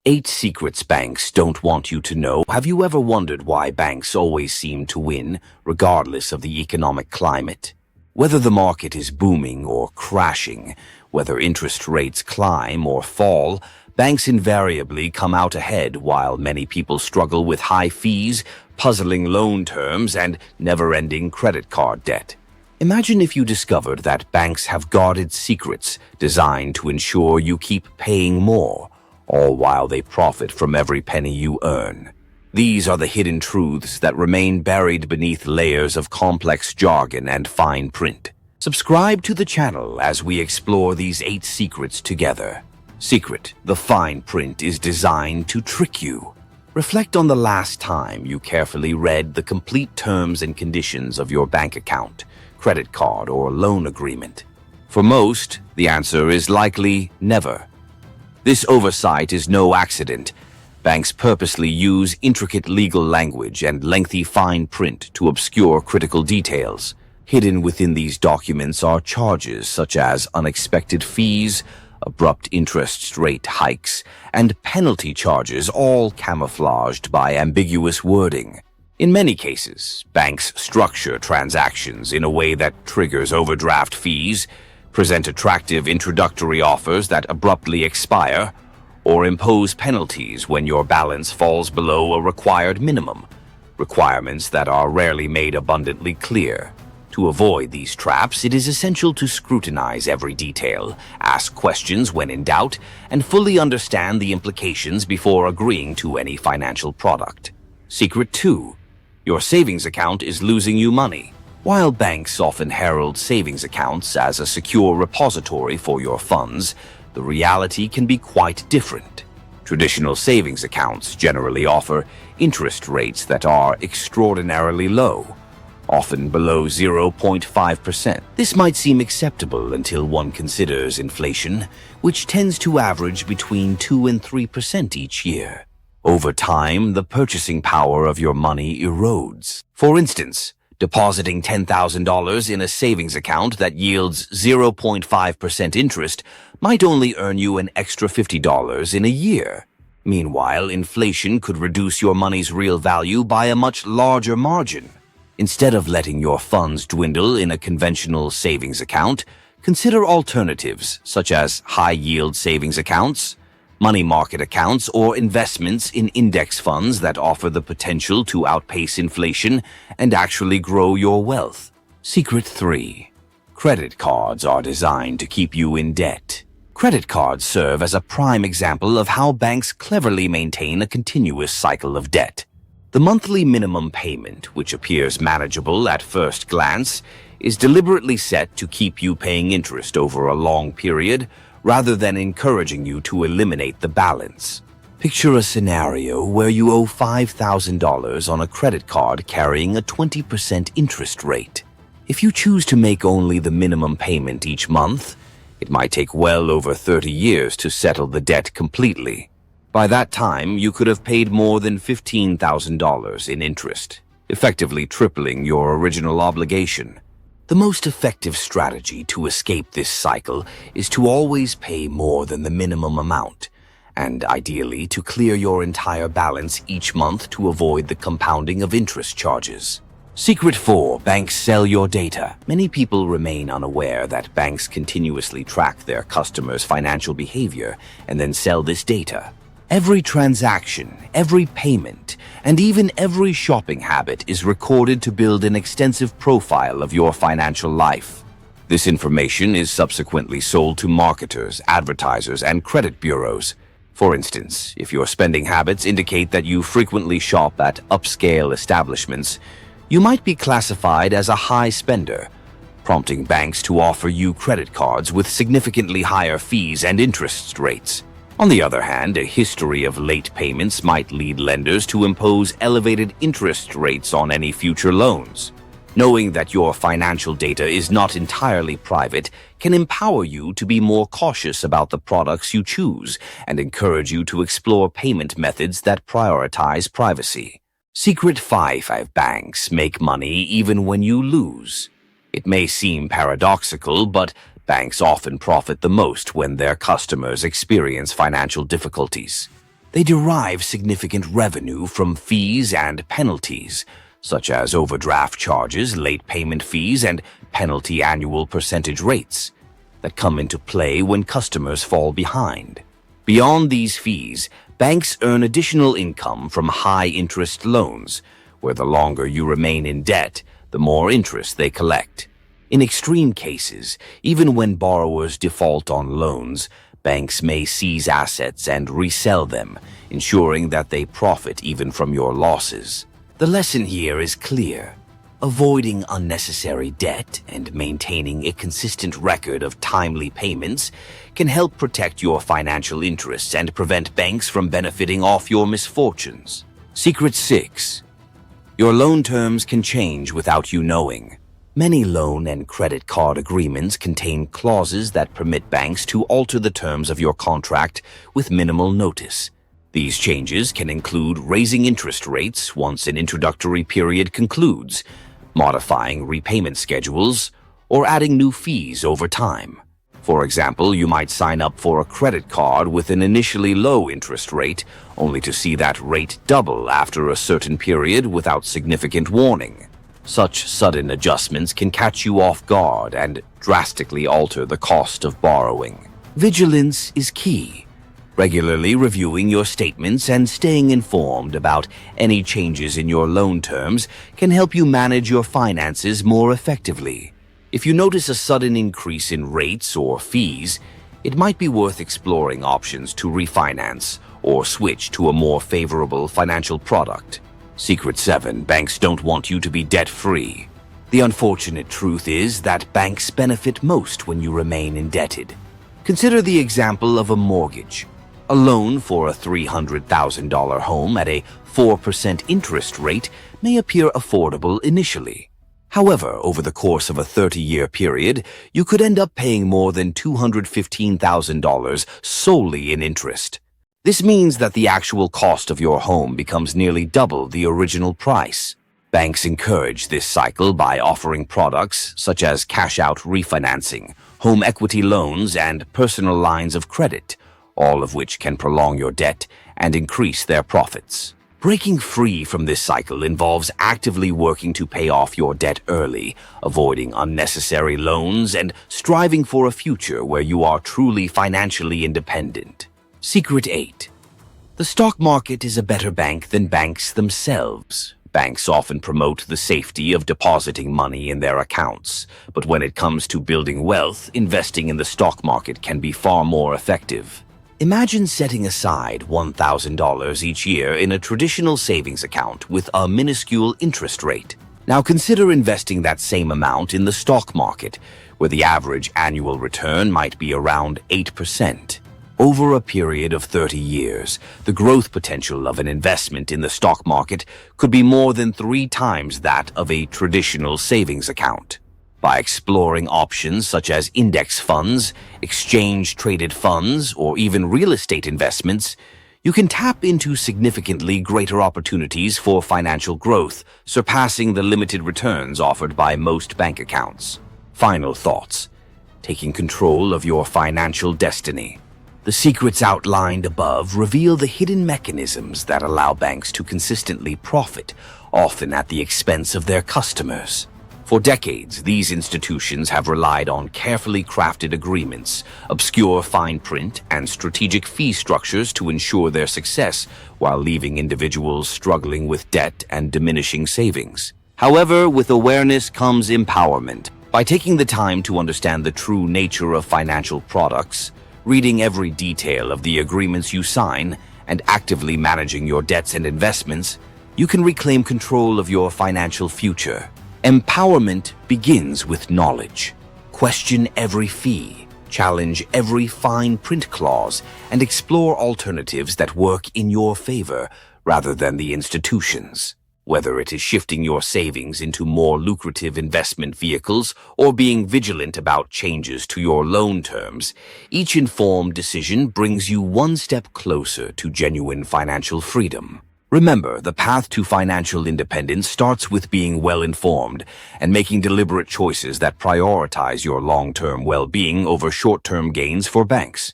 8 secrets banks don't want you to know. Have you ever wondered why banks always seem to win, regardless of the economic climate? Whether the market is booming or crashing, whether interest rates climb or fall, banks invariably come out ahead while many people struggle with high fees, puzzling loan terms, and never-ending credit card debt. Imagine if you discovered that banks have guarded secrets designed to ensure you keep paying more, all while they profit from every penny you earn. These are the hidden truths that remain buried beneath layers of complex jargon and fine print. Subscribe to the channel as we explore these 8 secrets together. Secret: the fine print is designed to trick you. Reflect on the last time you carefully read the complete terms and conditions of your bank account, credit card, or loan agreement. For most, the answer is likely never. This oversight is no accident. Banks purposely use intricate legal language and lengthy fine print to obscure critical details. Hidden within these documents are charges such as unexpected fees, abrupt interest rate hikes, and penalty charges, all camouflaged by ambiguous wording. In many cases, banks structure transactions in a way that triggers overdraft fees, present attractive introductory offers that abruptly expire, or impose penalties when your balance falls below a required minimum, requirements that are rarely made abundantly clear. To avoid these traps, it is essential to scrutinize every detail, ask questions when in doubt, and fully understand the implications before agreeing to any financial product. Secret 2: your savings account is losing you money. While banks often herald savings accounts as a secure repository for your funds, the reality can be quite different. Traditional savings accounts generally offer interest rates that are extraordinarily low, often below 0.5%. This might seem acceptable until one considers inflation, which tends to average between 2 and 3% each year. Over time, the purchasing power of your money erodes. For instance, depositing $10,000 in a savings account that yields 0.5% interest might only earn you an extra $50 in a year. Meanwhile, inflation could reduce your money's real value by a much larger margin. Instead of letting your funds dwindle in a conventional savings account, consider alternatives such as high-yield savings accounts, money market accounts, or investments in index funds that offer the potential to outpace inflation and actually grow your wealth. Secret 3: credit cards are designed to keep you in debt. Credit cards serve as a prime example of how banks cleverly maintain a continuous cycle of debt. The monthly minimum payment, which appears manageable at first glance, is deliberately set to keep you paying interest over a long period, rather than encouraging you to eliminate the balance. Picture a scenario where you owe $5,000 on a credit card carrying a 20% interest rate. If you choose to make only the minimum payment each month, it might take well over 30 years to settle the debt completely. By that time, you could have paid more than $15,000 in interest, effectively tripling your original obligation. The most effective strategy to escape this cycle is to always pay more than the minimum amount, and ideally to clear your entire balance each month to avoid the compounding of interest charges. Secret 4: banks sell your data. Many people remain unaware that banks continuously track their customers' financial behavior and then sell this data. Every transaction, every payment, and even every shopping habit is recorded to build an extensive profile of your financial life. This information is subsequently sold to marketers, advertisers, and credit bureaus. For instance, if your spending habits indicate that you frequently shop at upscale establishments, you might be classified as a high spender, prompting banks to offer you credit cards with significantly higher fees and interest rates. On the other hand, a history of late payments might lead lenders to impose elevated interest rates on any future loans. Knowing that your financial data is not entirely private can empower you to be more cautious about the products you choose and encourage you to explore payment methods that prioritize privacy. Secret 5: banks make money even when you lose. It may seem paradoxical, but banks often profit the most when their customers experience financial difficulties. They derive significant revenue from fees and penalties, such as overdraft charges, late payment fees, and penalty annual percentage rates that come into play when customers fall behind. Beyond these fees, banks earn additional income from high-interest loans, where the longer you remain in debt, the more interest they collect. In extreme cases, even when borrowers default on loans, banks may seize assets and resell them, ensuring that they profit even from your losses. The lesson here is clear. Avoiding unnecessary debt and maintaining a consistent record of timely payments can help protect your financial interests and prevent banks from benefiting off your misfortunes. Secret 6. Your loan terms can change without you knowing. Many loan and credit card agreements contain clauses that permit banks to alter the terms of your contract with minimal notice. These changes can include raising interest rates once an introductory period concludes, modifying repayment schedules, or adding new fees over time. For example, you might sign up for a credit card with an initially low interest rate, only to see that rate double after a certain period without significant warning. Such sudden adjustments can catch you off guard and drastically alter the cost of borrowing. Vigilance is key. Regularly reviewing your statements and staying informed about any changes in your loan terms can help you manage your finances more effectively. If you notice a sudden increase in rates or fees, it might be worth exploring options to refinance or switch to a more favorable financial product. Secret 7. Banks don't want you to be debt-free. The unfortunate truth is that banks benefit most when you remain indebted. Consider the example of a mortgage. A loan for a $300,000 home at a 4% interest rate may appear affordable initially. However, over the course of a 30-year period, you could end up paying more than $215,000 solely in interest. This means that the actual cost of your home becomes nearly double the original price. Banks encourage this cycle by offering products such as cash-out refinancing, home equity loans, and personal lines of credit, all of which can prolong your debt and increase their profits. Breaking free from this cycle involves actively working to pay off your debt early, avoiding unnecessary loans, and striving for a future where you are truly financially independent. Secret 8. The stock market is a better bank than banks themselves. Banks often promote the safety of depositing money in their accounts, but when it comes to building wealth, investing in the stock market can be far more effective. Imagine setting aside $1,000 each year in a traditional savings account with a minuscule interest rate. Now consider investing that same amount in the stock market, where the average annual return might be around 8%. Over a period of 30 years, the growth potential of an investment in the stock market could be more than 3 times that of a traditional savings account. By exploring options such as index funds, exchange-traded funds, or even real estate investments, you can tap into significantly greater opportunities for financial growth, surpassing the limited returns offered by most bank accounts. Final thoughts. Taking control of your financial destiny. The secrets outlined above reveal the hidden mechanisms that allow banks to consistently profit, often at the expense of their customers. For decades, these institutions have relied on carefully crafted agreements, obscure fine print, and strategic fee structures to ensure their success, while leaving individuals struggling with debt and diminishing savings. However, with awareness comes empowerment. By taking the time to understand the true nature of financial products, reading every detail of the agreements you sign, and actively managing your debts and investments, you can reclaim control of your financial future. Empowerment begins with knowledge. Question every fee, challenge every fine print clause, and explore alternatives that work in your favor rather than the institutions. Whether it is shifting your savings into more lucrative investment vehicles or being vigilant about changes to your loan terms, each informed decision brings you one step closer to genuine financial freedom. Remember, the path to financial independence starts with being well-informed and making deliberate choices that prioritize your long-term well-being over short-term gains for banks.